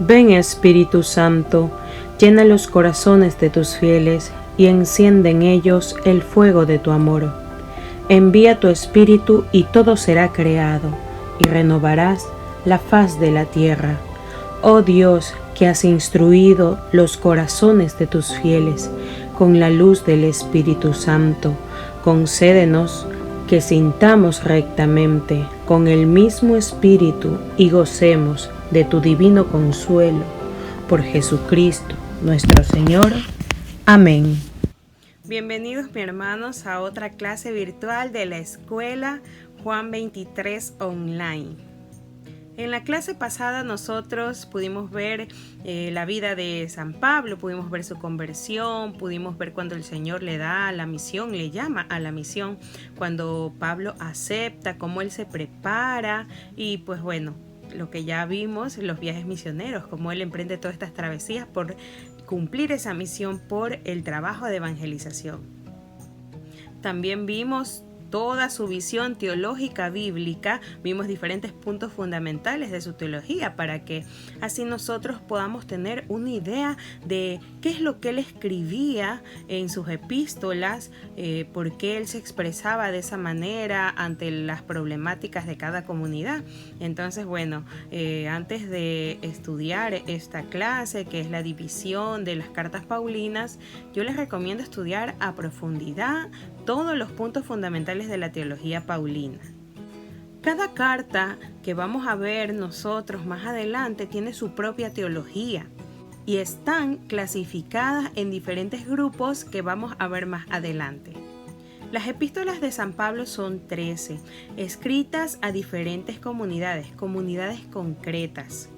Ven Espíritu Santo, llena los corazones de tus fieles y enciende en ellos el fuego de tu amor. Envía tu Espíritu y todo será creado, y renovarás la faz de la tierra. Oh Dios, que has instruido los corazones de tus fieles con la luz del Espíritu Santo, concédenos que sintamos rectamente con el mismo Espíritu y gocemos de tu divino consuelo. Por Jesucristo, nuestro Señor. Amén. Bienvenidos, mis hermanos, a otra clase virtual de la Escuela Juan 23 Online. En la clase pasada nosotros pudimos ver la vida de San Pablo, pudimos ver su conversión, pudimos ver cuando el Señor le da la misión, le llama a la misión, cuando Pablo acepta, cómo él se prepara y pues bueno, lo que ya vimos, los viajes misioneros, cómo él emprende todas estas travesías por cumplir esa misión, por el trabajo de evangelización. También vimos toda su visión teológica bíblica, vimos diferentes puntos fundamentales de su teología para que así nosotros podamos tener una idea de qué es lo que él escribía en sus epístolas, por qué él se expresaba de esa manera ante las problemáticas de cada comunidad. Entonces, bueno, antes de estudiar esta clase, que es la división de las cartas paulinas, yo les recomiendo estudiar a profundidad todos los puntos fundamentales de la teología paulina. Cada carta que vamos a ver nosotros más adelante tiene su propia teología y están clasificadas en diferentes grupos que vamos a ver más adelante. Las epístolas de San Pablo son 13, escritas a diferentes comunidades concretas.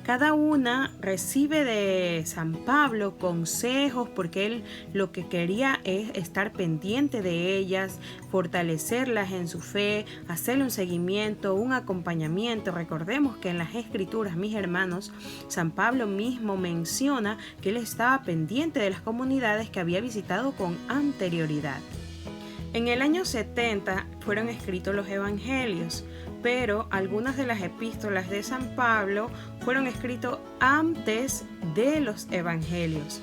Cada una recibe de San Pablo consejos porque él lo que quería es estar pendiente de ellas, fortalecerlas en su fe, hacerle un seguimiento, un acompañamiento. Recordemos que en las Escrituras, mis hermanos, San Pablo mismo menciona que él estaba pendiente de las comunidades que había visitado con anterioridad. En el año 70 fueron escritos los evangelios, pero algunas de las epístolas de San Pablo fueron escritas antes de los evangelios.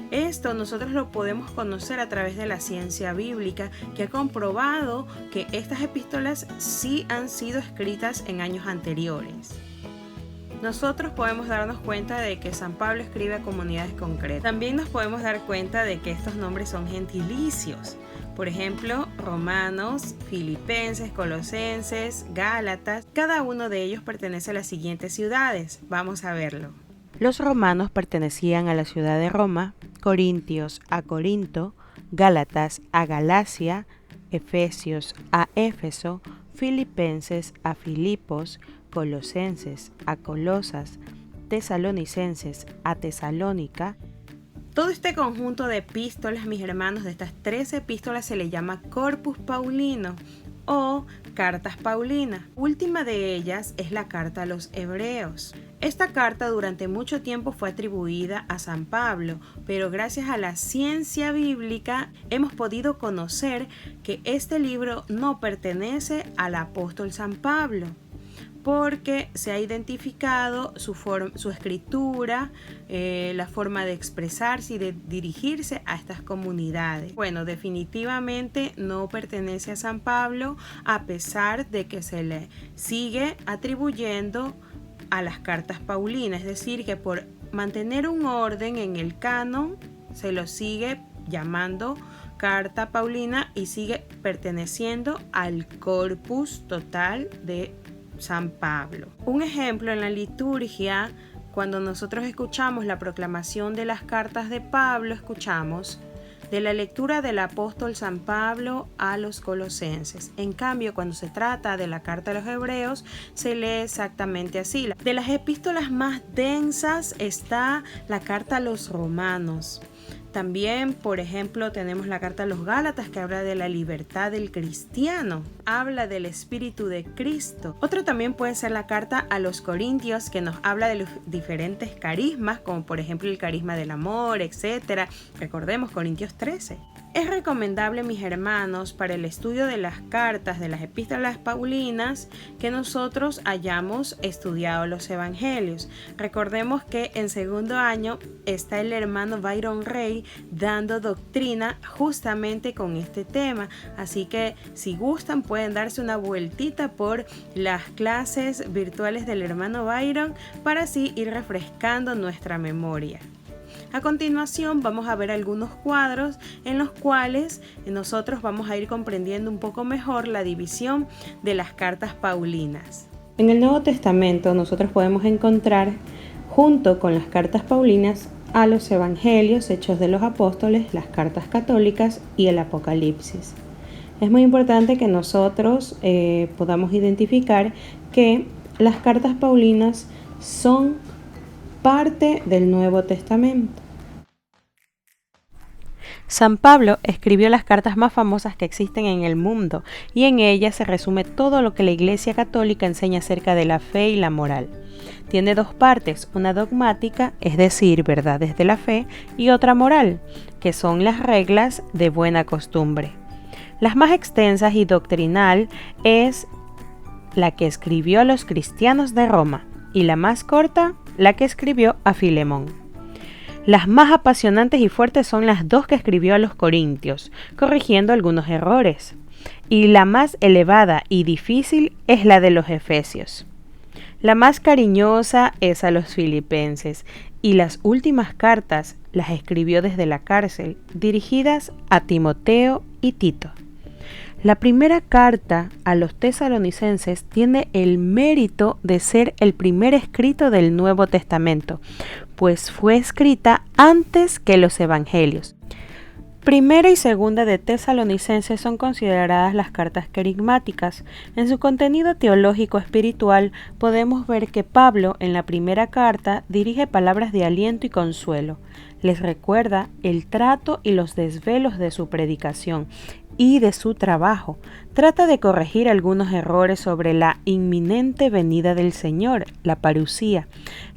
Esto nosotros lo podemos conocer a través de la ciencia bíblica, que ha comprobado que estas epístolas sí han sido escritas en años anteriores. Nosotros podemos darnos cuenta de que San Pablo escribe a comunidades concretas. También nos podemos dar cuenta de que estos nombres son gentilicios. Por ejemplo, Romanos, Filipenses, Colosenses, Gálatas. Cada uno de ellos pertenece a las siguientes ciudades. Vamos a verlo. Los romanos pertenecían a la ciudad de Roma, Corintios a Corinto, Gálatas a Galacia, Efesios a Éfeso, Filipenses a Filipos, Colosenses a Colosas, Tesalonicenses a Tesalónica. Todo este conjunto de epístolas, mis hermanos, de estas 13 epístolas se le llama Corpus Paulino o Cartas Paulinas. Última de ellas es la carta a los Hebreos. Esta carta durante mucho tiempo fue atribuida a San Pablo, pero gracias a la ciencia bíblica hemos podido conocer que este libro no pertenece al apóstol San Pablo, porque se ha identificado su escritura, la forma de expresarse y de dirigirse a estas comunidades. Bueno, definitivamente no pertenece a San Pablo, a pesar de que se le sigue atribuyendo a las cartas paulinas, es decir, que por mantener un orden en el canon se lo sigue llamando carta paulina y sigue perteneciendo al corpus total de San Pablo. Un ejemplo en la liturgia, cuando nosotros escuchamos la proclamación de las cartas de Pablo, escuchamos de la lectura del apóstol San Pablo a los colosenses. En cambio, cuando se trata de la carta a los hebreos, se lee exactamente así. De las epístolas más densas está la carta a los romanos. También, por ejemplo, tenemos la carta a los Gálatas, que habla de la libertad del cristiano, habla del espíritu de Cristo. Otro también puede ser la carta a los Corintios, que nos habla de los diferentes carismas, como por ejemplo el carisma del amor, etc. Recordemos Corintios 13. Es recomendable, mis hermanos, para el estudio de las cartas de las epístolas paulinas, que nosotros hayamos estudiado los evangelios. Recordemos que en segundo año está el hermano Byron Rey dando doctrina justamente con este tema. Así que si gustan pueden darse una vueltita por las clases virtuales del hermano Byron para así ir refrescando nuestra memoria. A continuación vamos a ver algunos cuadros en los cuales nosotros vamos a ir comprendiendo un poco mejor la división de las cartas paulinas. En el Nuevo Testamento nosotros podemos encontrar, junto con las cartas paulinas, a los evangelios, Hechos de los Apóstoles, las cartas católicas y el Apocalipsis. Es muy importante que nosotros podamos identificar que las cartas paulinas son parte del Nuevo Testamento. San Pablo escribió las cartas más famosas que existen en el mundo y en ellas se resume todo lo que la Iglesia Católica enseña acerca de la fe y la moral. Tiene dos partes, una dogmática, es decir, verdades de la fe, y otra moral, que son las reglas de buena costumbre. Las más extensas y doctrinal es la que escribió a los cristianos de Roma y la más corta, la que escribió a Filemón. Las más apasionantes y fuertes son las dos que escribió a los corintios, corrigiendo algunos errores. Y la más elevada y difícil es la de los efesios. La más cariñosa es a los filipenses, y las últimas cartas las escribió desde la cárcel, dirigidas a Timoteo y Tito. La primera carta a los tesalonicenses tiene el mérito de ser el primer escrito del Nuevo Testamento, pues fue escrita antes que los evangelios. Primera y segunda de Tesalonicenses son consideradas las cartas querigmáticas. En su contenido teológico espiritual podemos ver que Pablo en la primera carta dirige palabras de aliento y consuelo. Les recuerda el trato y los desvelos de su predicación y de su trabajo. Trata de corregir algunos errores sobre la inminente venida del Señor, la parusía.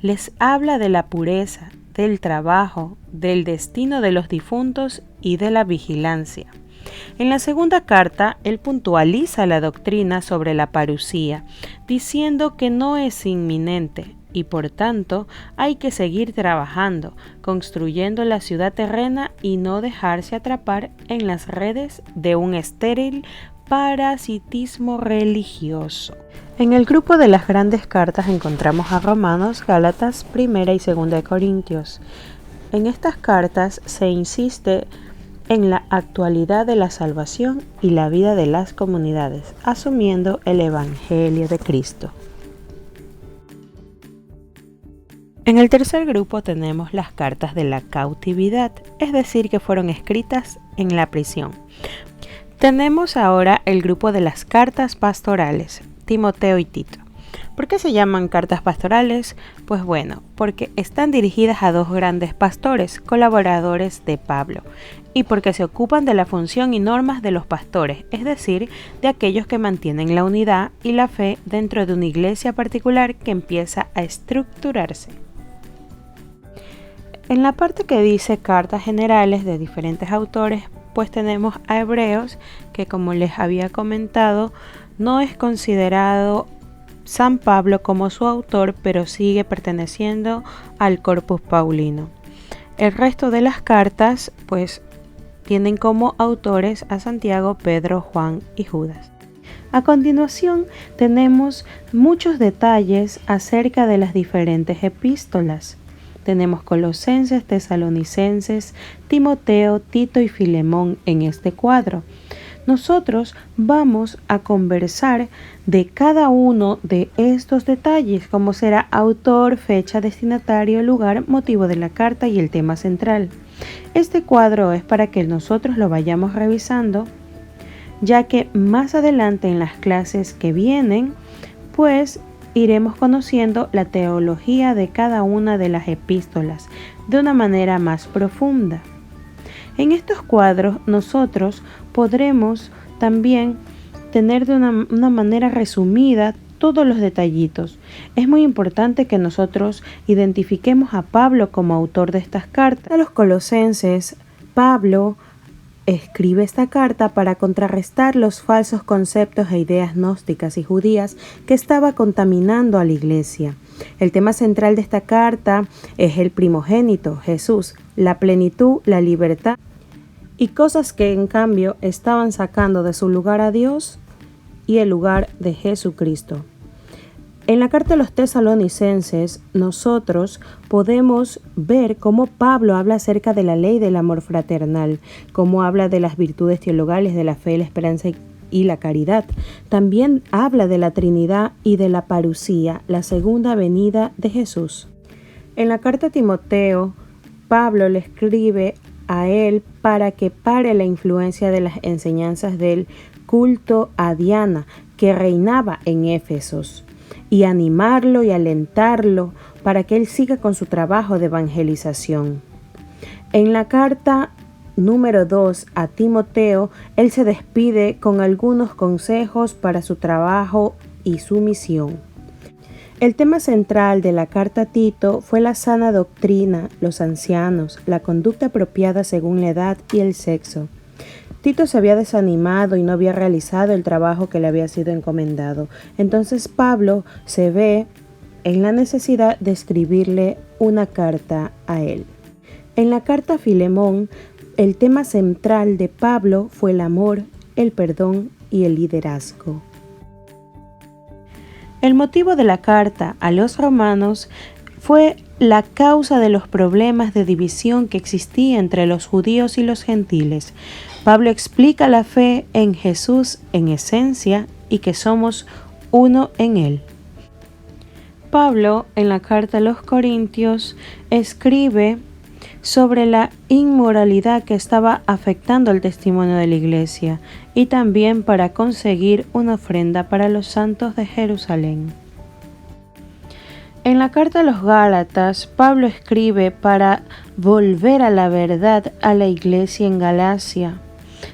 Les habla de la pureza, del trabajo, del destino de los difuntos y de la vigilancia. En la segunda carta, él puntualiza la doctrina sobre la parusía, diciendo que no es inminente y por tanto hay que seguir trabajando, construyendo la ciudad terrena y no dejarse atrapar en las redes de un estéril parasitismo religioso. En el grupo de las grandes cartas encontramos a Romanos, Gálatas, Primera y Segunda de Corintios. En estas cartas se insiste en la actualidad de la salvación y la vida de las comunidades, asumiendo el Evangelio de Cristo. En el tercer grupo tenemos las cartas de la cautividad, es decir, que fueron escritas en la prisión. Tenemos ahora el grupo de las cartas pastorales, Timoteo y Tito. ¿Por qué se llaman cartas pastorales? Pues bueno, porque están dirigidas a dos grandes pastores, colaboradores de Pablo, y porque se ocupan de la función y normas de los pastores, es decir, de aquellos que mantienen la unidad y la fe dentro de una iglesia particular que empieza a estructurarse. En la parte que dice cartas generales de diferentes autores, pues tenemos a Hebreos, que como les había comentado, no es considerado San Pablo como su autor, pero sigue perteneciendo al corpus paulino. El resto de las cartas, pues, tienen como autores a Santiago, Pedro, Juan y Judas. A continuación, tenemos muchos detalles acerca de las diferentes epístolas. Tenemos Colosenses, Tesalonicenses, Timoteo, Tito y Filemón en este cuadro. Nosotros vamos a conversar de cada uno de estos detalles, como será autor, fecha, destinatario, lugar, motivo de la carta y el tema central. Este cuadro es para que nosotros lo vayamos revisando, ya que más adelante en las clases que vienen, pues iremos conociendo la teología de cada una de las epístolas de una manera más profunda. En estos cuadros nosotros podremos también tener de una manera resumida todos los detallitos. Es muy importante que nosotros identifiquemos a Pablo como autor de estas cartas. A los colosenses, Pablo escribe esta carta para contrarrestar los falsos conceptos e ideas gnósticas y judías que estaba contaminando a la iglesia. El tema central de esta carta es el primogénito, Jesús, la plenitud, la libertad y cosas que en cambio estaban sacando de su lugar a Dios y el lugar de Jesucristo. En la carta a los tesalonicenses, nosotros podemos ver cómo Pablo habla acerca de la ley del amor fraternal, cómo habla de las virtudes teologales de la fe, la esperanza y la caridad. También habla de la Trinidad y de la parusía, la segunda venida de Jesús. En la carta a Timoteo, Pablo le escribe a él para que pare la influencia de las enseñanzas del culto a Diana que reinaba en Éfesos, y animarlo y alentarlo para que él siga con su trabajo de evangelización. En la carta número 2 a Timoteo, él se despide con algunos consejos para su trabajo y su misión. El tema central de la carta a Tito fue la sana doctrina, los ancianos, la conducta apropiada según la edad y el sexo. Tito se había desanimado y no había realizado el trabajo que le había sido encomendado. Entonces Pablo se ve en la necesidad de escribirle una carta a él. En la carta a Filemón, el tema central de Pablo fue el amor, el perdón y el liderazgo. El motivo de la carta a los romanos fue la causa de los problemas de división que existía entre los judíos y los gentiles. Pablo explica la fe en Jesús en esencia y que somos uno en Él. Pablo, en la carta a los Corintios, escribe sobre la inmoralidad que estaba afectando el testimonio de la iglesia y también para conseguir una ofrenda para los santos de Jerusalén. En la carta a los Gálatas, Pablo escribe para volver a la verdad a la iglesia en Galacia.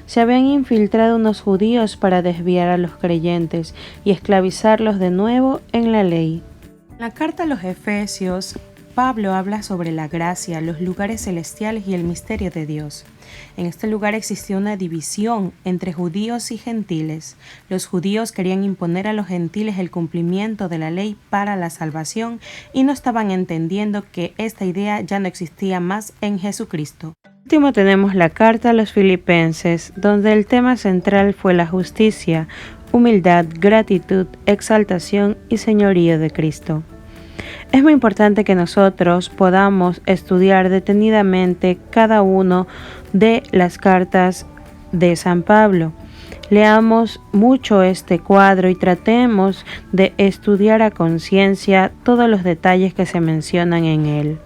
Se habían infiltrado unos judíos para desviar a los creyentes y esclavizarlos de nuevo en la ley. En la carta a los Efesios, Pablo habla sobre la gracia, los lugares celestiales y el misterio de Dios. En este lugar existía una división entre judíos y gentiles. Los judíos querían imponer a los gentiles el cumplimiento de la ley para la salvación y no estaban entendiendo que esta idea ya no existía más en Jesucristo. Por último tenemos la carta a los Filipenses, donde el tema central fue la justicia, humildad, gratitud, exaltación y señorío de Cristo. Es muy importante que nosotros podamos estudiar detenidamente cada uno de las cartas de San Pablo. Leamos mucho este cuadro y tratemos de estudiar a conciencia todos los detalles que se mencionan en él.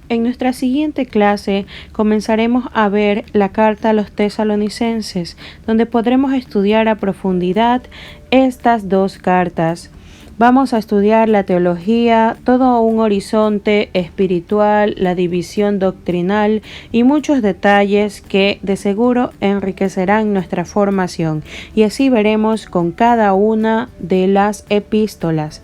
En nuestra siguiente clase comenzaremos a ver la carta a los tesalonicenses, donde podremos estudiar a profundidad estas dos cartas. Vamos a estudiar la teología, todo un horizonte espiritual, la división doctrinal y muchos detalles que de seguro enriquecerán nuestra formación. Y así veremos con cada una de las epístolas.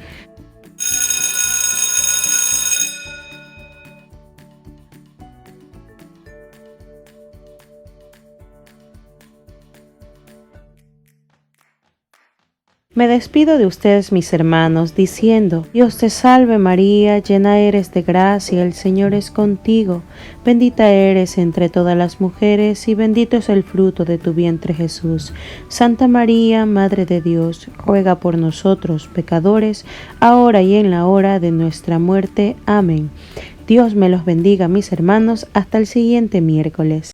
Me despido de ustedes, mis hermanos, diciendo: Dios te salve María, llena eres de gracia, el Señor es contigo, bendita eres entre todas las mujeres y bendito es el fruto de tu vientre Jesús. Santa María, Madre de Dios, ruega por nosotros pecadores, ahora y en la hora de nuestra muerte. Amén. Dios me los bendiga, mis hermanos, hasta el siguiente miércoles.